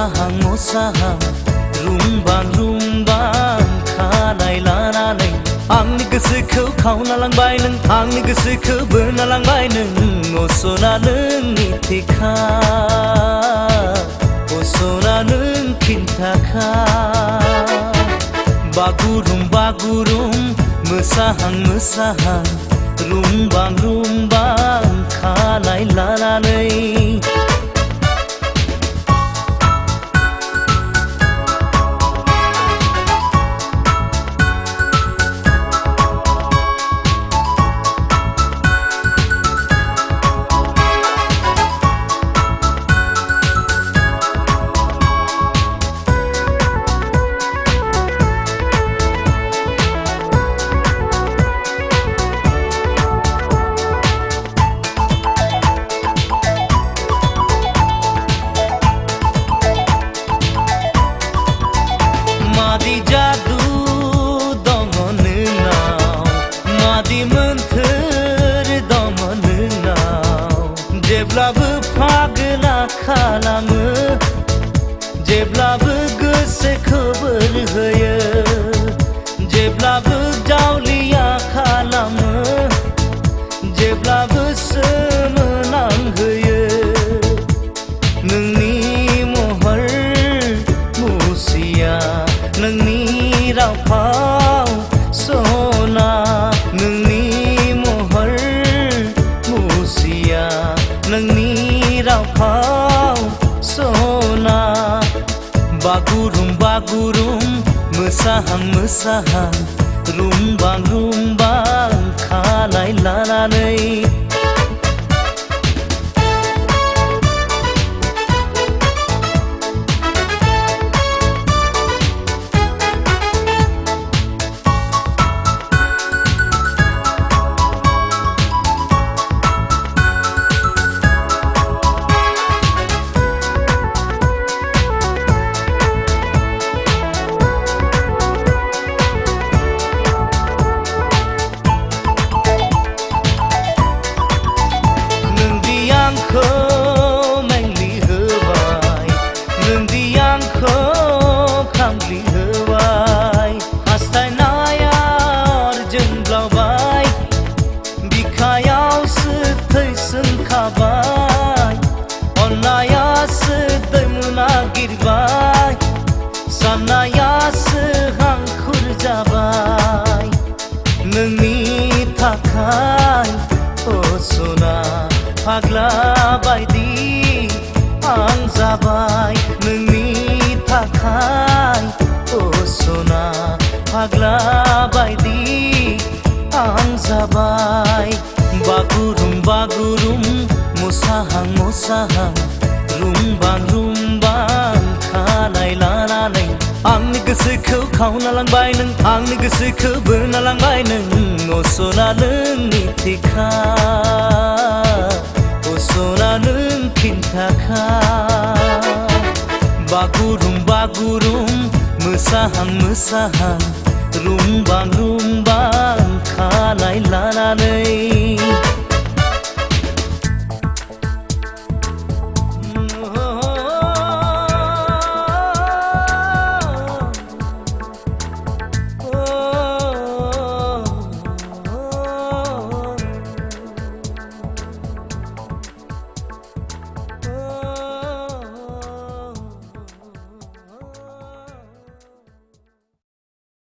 मोसाहां मोसाहां रुमबां खानाय लानानै आंनि गोसोखौ खावना लांबाय नों आंनि गोसोखौ बोना लांबाय नों असना नोंनि थेखा असना नों खिन्थाखा बागुरुम बागुरुम मोसाहां मोसाहां रुमबां खानाय लानानै मादि जादु दङ नोंनाव मादि मोन्थोर दङ नोंनाव जेब्लाबो फागोला खालामो जेब्लाबो गोसोखौ बोर होयो जेब्लाबो जावलिया खालामो जेब्लाबो सोमोनांहोयो नोंनि महर मुसिया नोंनि राव फाव सना नोंनि महर मुसिया नोंनि राव फाव सना बागुरुम बागुरुम मोसाहां मोसाहां रुमबां खानाय लानानै अन्नायासो दैमु नागिरबाय साननायासो हांखुर जाबाय नोंनि थाखाय असना फाग्ला बायदि आं जाबाय नोंनि थाखाय असना फाग्ला बायदि आं जाबाय बागुरुम बागुरुम मोसाहां मोसाहां रुमबां खानाय लानानै आंनि गोसोखौ खावना लांबाय नों आंनि गोसोखौ बोना लांबाय नों असना नोंनि थेखा असना नों खिन्थाखा बागुरुम बागुरुम मोसाहां मोसाहां रुमबां खानाय लानानै